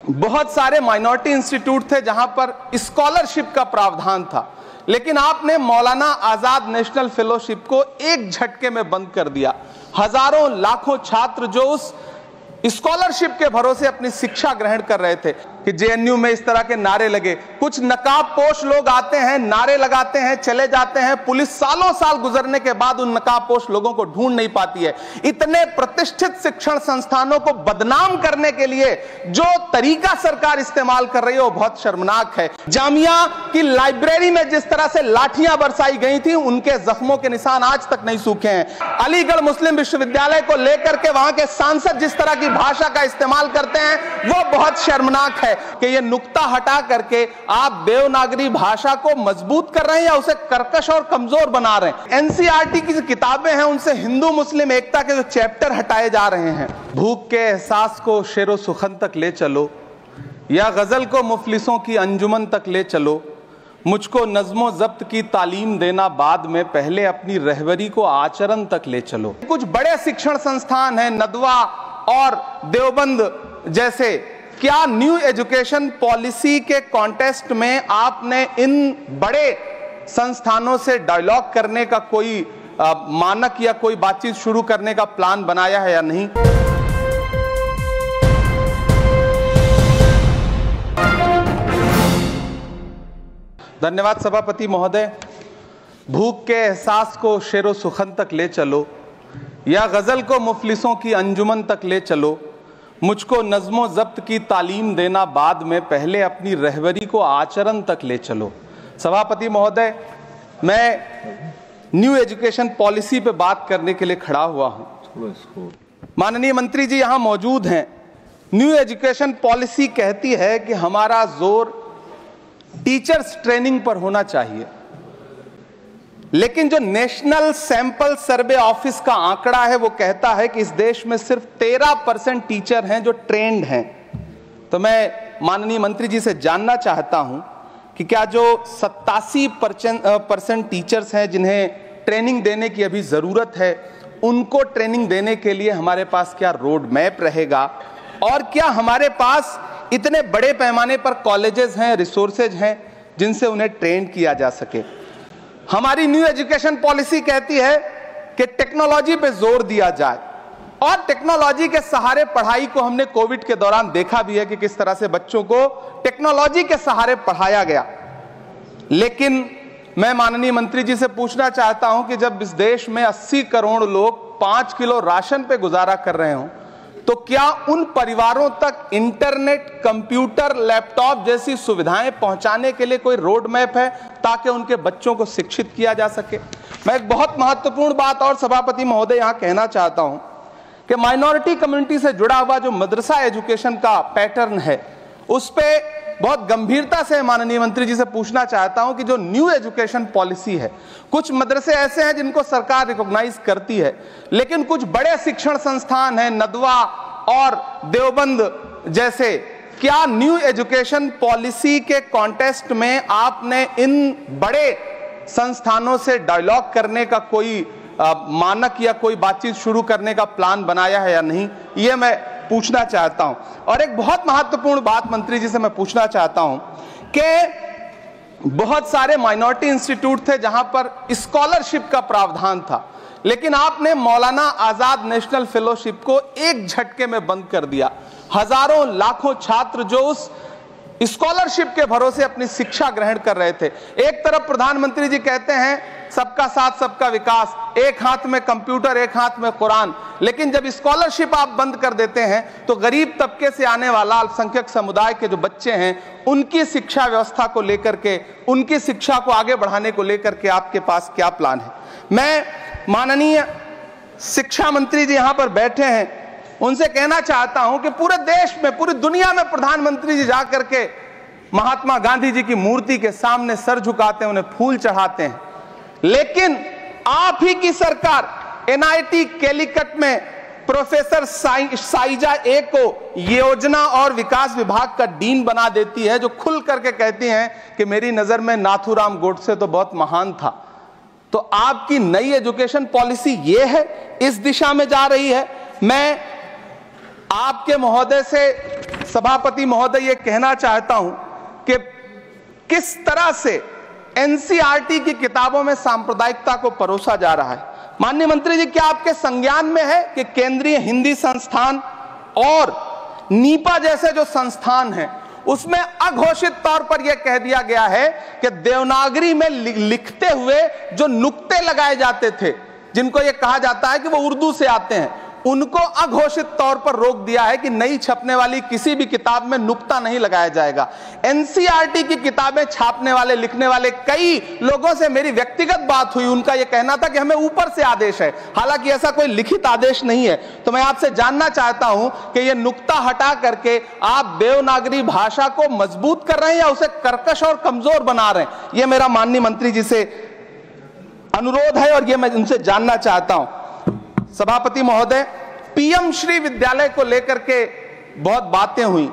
बहुत सारे minority institute थे जहां पर स्कॉलरशिप का प्रावधान था, लेकिन आपने मौलाना आजाद नेशनल फेलोशिप को एक झटके में बंद कर दिया। हजारों लाखों छात्र जो उस स्कॉलरशिप के भरोसे अपनी शिक्षा ग्रहण कर रहे थे कि जेएनयू में इस तरह के नारे लगे, कुछ नकाबपोश लोग आते हैं, नारे लगाते हैं, चले जाते हैं, पुलिस सालों साल गुजरने के बाद उन नकाबपोश लोगों को ढूंढ नहीं पाती है। इतने प्रतिष्ठित शिक्षण संस्थानों को बदनाम करने के लिए जो तरीका सरकार इस्तेमाल कर रही है वो बहुत शर्मनाक है। जामिया की लाइब्रेरी में जिस तरह से लाठियां बरसाई गई थी, उनके जख्मों के निशान आज तक नहीं सूखे हैं। अलीगढ़ मुस्लिम विश्वविद्यालय को लेकर के वहां के सांसद जिस तरह की भाषा का इस्तेमाल करते हैं वो बहुत शर्मनाक है कि ये नुक्ता हटा करके आप देवनागरी भाषा को मजबूत कर रहे हैं या उसे कर्कश और कमजोर बना रहे हैं। एनसीईआरटी की जो किताबें हैं उनसे हिंदू मुस्लिम एकता के जो चैप्टर हटाए जा रहे हैं। भूख के एहसास को शेरो सुखन तक ले चलो या गजल को मुफलिसों की अंजुमन तक ले चलो, मुझको नज्मो जब्त की तालीम देना बाद में, पहले अपनी रहबरी को आचरण तक ले चलो। कुछ बड़े शिक्षण संस्थान हैं, नदवा और देवबंद जैसे, क्या न्यू एजुकेशन पॉलिसी के कॉन्टेस्ट में आपने इन बड़े संस्थानों से डायलॉग करने का कोई मानक या कोई बातचीत शुरू करने का प्लान बनाया है या नहीं? धन्यवाद सभापति महोदय। भूख के एहसास को शेरो सुखन तक ले चलो या गजल को मुफलिसों की अंजुमन तक ले चलो, मुझको नज्मो जब्त की तालीम देना बाद में, पहले अपनी रहबरी को आचरण तक ले चलो। सभापति महोदय, मैं न्यू एजुकेशन पॉलिसी पे बात करने के लिए खड़ा हुआ हूं। माननीय मंत्री जी यहां मौजूद हैं। न्यू एजुकेशन पॉलिसी कहती है कि हमारा जोर टीचर्स ट्रेनिंग पर होना चाहिए, लेकिन जो नेशनल सैंपल सर्वे ऑफिस का आंकड़ा है वो कहता है कि इस देश में सिर्फ 13% टीचर हैं जो ट्रेंड हैं। तो मैं माननीय मंत्री जी से जानना चाहता हूं कि क्या जो 87% टीचर्स हैं जिन्हें ट्रेनिंग देने की अभी जरूरत है, उनको ट्रेनिंग देने के लिए हमारे पास क्या रोड मैप रहेगा, और क्या हमारे पास इतने बड़े पैमाने पर कॉलेजेस हैं, रिसोर्सेज हैं जिनसे उन्हें ट्रेन किया जा सके। हमारी न्यू एजुकेशन पॉलिसी कहती है कि टेक्नोलॉजी पे जोर दिया जाए, और टेक्नोलॉजी के सहारे पढ़ाई को हमने कोविड के दौरान देखा भी है कि किस तरह से बच्चों को टेक्नोलॉजी के सहारे पढ़ाया गया। लेकिन मैं माननीय मंत्री जी से पूछना चाहता हूं कि जब इस देश में 80 करोड़ लोग 5 किलो राशन पे गुजारा कर रहे हों, तो क्या उन परिवारों तक इंटरनेट, कंप्यूटर, लैपटॉप जैसी सुविधाएं पहुंचाने के लिए कोई रोड मैप है ताकि उनके बच्चों को शिक्षित किया जा सके? मैं एक बहुत महत्वपूर्ण बात और सभापति महोदय यहां कहना चाहता हूं कि माइनॉरिटी कम्युनिटी से जुड़ा हुआ जो मदरसा एजुकेशन का पैटर्न है, उस पे बहुत गंभीरता से माननीय मंत्री जी से पूछना चाहता हूं कि जो न्यू एजुकेशन पॉलिसी है, कुछ मदरसे ऐसे हैं जिनको सरकार रिकॉग्नाइज करती है, लेकिन कुछ बड़े शिक्षण संस्थान हैं, नदवा और देवबंद जैसे, क्या न्यू एजुकेशन पॉलिसी के कॉन्टेस्ट में आपने इन बड़े संस्थानों से डायलॉग करने का कोई मानक या कोई बातचीत शुरू करने का प्लान बनाया है या नहीं? ये मैं पूछना चाहता हूं। और एक बहुत महत्वपूर्ण बात मंत्री जी से मैं पूछना चाहता हूं कि बहुत सारे माइनॉरिटी इंस्टीट्यूट थे जहां पर स्कॉलरशिप का प्रावधान था, लेकिन आपने मौलाना आजाद नेशनल फेलोशिप को एक झटके में बंद कर दिया। हजारों लाखों छात्र जो उस स्कॉलरशिप के भरोसे अपनी शिक्षा ग्रहण कर रहे थे। एक तरफ प्रधानमंत्री जी कहते हैं सबका साथ सबका विकास, एक हाथ में कंप्यूटर एक हाथ में कुरान, लेकिन जब स्कॉलरशिप आप बंद कर देते हैं तो गरीब तबके से आने वाला अल्पसंख्यक समुदाय के जो बच्चे हैं, उनकी शिक्षा व्यवस्था को लेकर के, उनकी शिक्षा को आगे बढ़ाने को लेकर के आपके पास क्या प्लान है? मैं माननीय शिक्षा मंत्री जी यहां पर बैठे हैं, उनसे कहना चाहता हूं कि पूरे देश में, पूरी दुनिया में प्रधानमंत्री जी जाकर के महात्मा गांधी जी की मूर्ति के सामने सर झुकाते हैं, उन्हें फूल चढ़ाते हैं, लेकिन आप ही की सरकार एनआईटी कैलीकट में प्रोफेसर साइजा ए को योजना और विकास विभाग का डीन बना देती है, जो खुल करके कहती हैं कि मेरी नजर में नाथूराम गोडसे तो बहुत महान था। तो आपकी नई एजुकेशन पॉलिसी ये है, इस दिशा में जा रही है। मैं आपके महोदय से सभापति महोदय ये कहना चाहता हूं कि किस तरह से एनसीईआरटी की किताबों में सांप्रदायिकता को परोसा जा रहा है। माननीय मंत्री जी, क्या आपके संज्ञान में है कि केंद्रीय हिंदी संस्थान और नीपा जैसे जो संस्थान हैं उसमें अघोषित तौर पर यह कह दिया गया है कि देवनागरी में लिखते हुए जो नुक्ते लगाए जाते थे, जिनको यह कहा जाता है कि वो उर्दू से आते हैं, उनको अघोषित तौर पर रोक दिया है कि नई छपने वाली किसी भी किताब में नुक्ता नहीं लगाया जाएगा। एनसीईआरटी की किताबें छापने वाले, लिखने वाले कई लोगों से मेरी व्यक्तिगत बात हुई, उनका यह कहना था कि हमें ऊपर से आदेश है, हालांकि ऐसा कोई लिखित आदेश नहीं है। तो मैं आपसे जानना चाहता हूं कि यह नुक्ता हटा करके आप देवनागरी भाषा को मजबूत कर रहे हैं या उसे कर्कश और कमजोर बना रहे हैं? यह मेरा माननीय मंत्री जी से अनुरोध है और यह मैं उनसे जानना चाहता हूं। सभापति महोदय, पीएम श्री विद्यालय को लेकर के बहुत बातें हुई।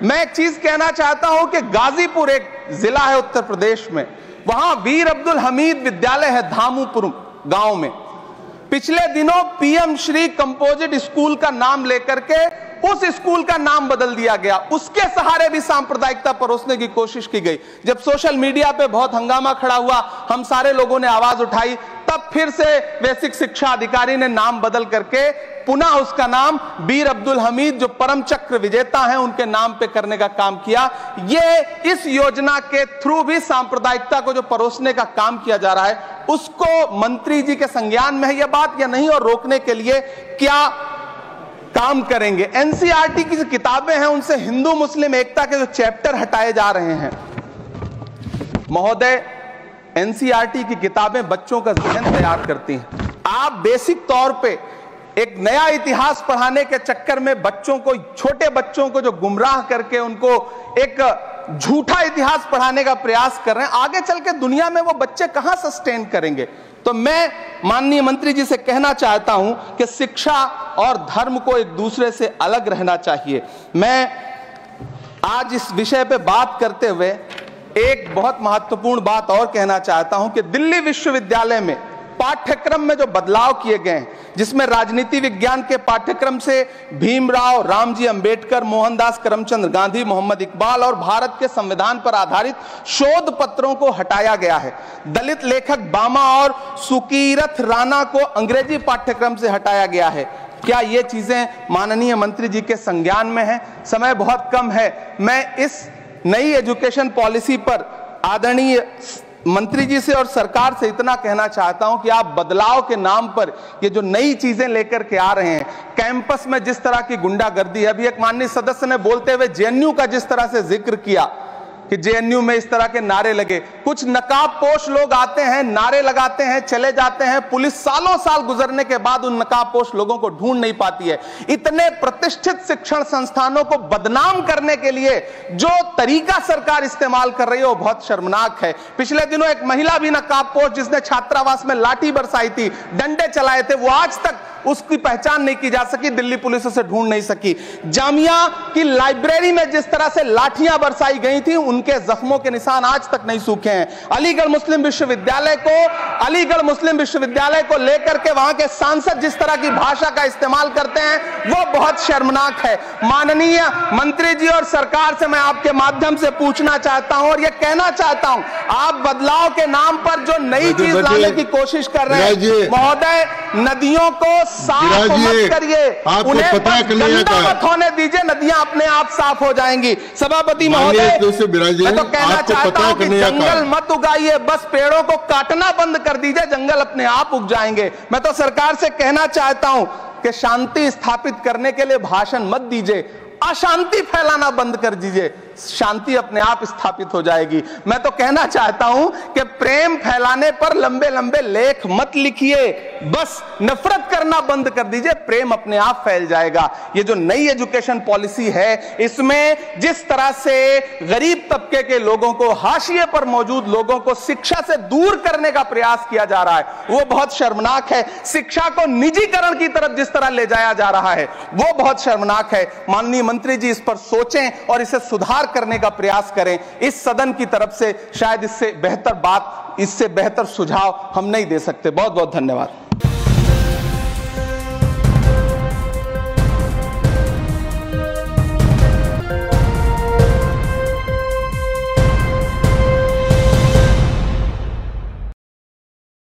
मैं एक चीज कहना चाहता हूं कि गाजीपुर एक जिला है उत्तर प्रदेश में, वहां वीर अब्दुल हमीद विद्यालय है धामूपुर गांव में। पिछले दिनों पीएम श्री कंपोजिट स्कूल का नाम लेकर के उस स्कूल का नाम बदल दिया गया, उसके सहारे भी सांप्रदायिकता परोसने की कोशिश की गई। जब सोशल मीडिया पे बहुत हंगामा खड़ा हुआ, हम सारे लोगों ने आवाज उठाई, तब फिर से बेसिक शिक्षा अधिकारी ने नाम बदल करके पुनः उसका नाम वीर अब्दुल हमीद, जो परम चक्र विजेता हैं, उनके नाम पे करने का काम किया। ये इस योजना के थ्रू भी सांप्रदायिकता को जो परोसने का काम किया जा रहा है, उसको मंत्री जी के संज्ञान में है यह बात या नहीं, और रोकने के लिए क्या काम करेंगे? एनसीईआरटी की जो किताबें हैं उनसे हिंदू मुस्लिम एकता के जो चैप्टर हटाए जा रहे हैं। महोदय, एनसीईआरटी की किताबें बच्चों का ज़हन तैयार करती हैं। आप बेसिक तौर पे एक नया इतिहास पढ़ाने के चक्कर में बच्चों को, छोटे बच्चों को जो गुमराह करके उनको एक झूठा इतिहास पढ़ाने का प्रयास कर रहे हैं, आगे चल के दुनिया में वो बच्चे कहां सस्टेन करेंगे? तो मैं माननीय मंत्री जी से कहना चाहता हूं कि शिक्षा और धर्म को एक दूसरे से अलग रहना चाहिए। मैं आज इस विषय पे बात करते हुए एक बहुत महत्वपूर्ण बात और कहना चाहता हूं कि दिल्ली विश्वविद्यालय में पाठ्यक्रम में जो बदलाव किए गए हैं, जिसमें राजनीति विज्ञान के पाठ्यक्रम से भीमराव रामजी अंबेडकर, मोहनदास करमचंद गांधी, मोहम्मद इकबाल और भारत के संविधान पर आधारित शोध पत्रों को हटाया गया है। दलित लेखक बामा और सुकीरथ राणा को अंग्रेजी पाठ्यक्रम से हटाया गया है। क्या ये चीजें माननीय मंत्री जी के संज्ञान में है? समय बहुत कम है। मैं इस नई एजुकेशन पॉलिसी पर आदरणीय मंत्री जी से और सरकार से इतना कहना चाहता हूं कि आप बदलाव के नाम पर ये जो नई चीजें लेकर के आ रहे हैं, कैंपस में जिस तरह की गुंडागर्दी, अभी एक माननीय सदस्य ने बोलते हुए जेएनयू का जिस तरह से जिक्र किया कि जेएनयू में इस तरह के नारे लगे, कुछ नकाबपोश लोग आते हैं, नारे लगाते हैं, चले जाते हैं, पुलिस सालों साल गुजरने के बाद उन नकाबपोश लोगों को ढूंढ नहीं पाती है। इतने प्रतिष्ठित शिक्षण संस्थानों को बदनाम करने के लिए जो तरीका सरकार इस्तेमाल कर रही है वो बहुत शर्मनाक है। पिछले दिनों एक महिला भी नकाबपोश, जिसने छात्रावास में लाठी बरसाई थी, डंडे चलाए थे, वो आज तक उसकी पहचान नहीं की जा सकी, दिल्ली पुलिस उसे ढूंढ नहीं सकी। जामिया की लाइब्रेरी में जिस तरह से लाठियां बरसाई गई थी, उनके जख्मों के निशान आज तक नहीं सूखे हैं। अलीगढ़ मुस्लिम विश्वविद्यालय को लेकर के वहां के सांसद जिस तरह की भाषा का इस्तेमाल करते हैं वो बहुत शर्मनाक है। माननीय मंत्री जी और सरकार से मैं आपके माध्यम से पूछना चाहता हूं और यह कहना चाहता हूं, आप बदलाव के नाम पर जो नई चीज लाने की कोशिश कर रहे हैं, महोदय, नदियों को साफ मत करिए, उन्हें गंदा मत होने दीजिए, नदियां अपने आप साफ हो जाएंगी। सभापति महोदय, मैं तो कहना चाहता हूं कि जंगल मत उगाइए, बस पेड़ों को काटना बंद कर दीजिए, जंगल अपने आप उग जाएंगे। मैं तो सरकार से कहना चाहता हूं कि शांति स्थापित करने के लिए भाषण मत दीजिए, अशांति फैलाना बंद कर दीजिए, शांति अपने आप स्थापित हो जाएगी। मैं तो कहना चाहता हूं कि प्रेम फैलाने पर लंबे लंबे लेख मत लिखिए, बस नफरत करना बंद कर दीजिए, प्रेम अपने आप फैल जाएगा। ये जो नई एजुकेशन पॉलिसी है, इसमें जिस तरह से गरीब तबके के लोगों को, हाशिए पर मौजूद लोगों को शिक्षा से दूर करने का प्रयास किया जा रहा है, वो बहुत शर्मनाक है। शिक्षा को निजीकरण की तरफ जिस तरह ले जाया जा रहा है, वो बहुत शर्मनाक है। माननीय मंत्री जी इस पर सोचें और इसे सुधार करने का प्रयास करें। इस सदन की तरफ से शायद इससे बेहतर बात, इससे बेहतर सुझाव हम नहीं दे सकते। बहुत बहुत धन्यवाद।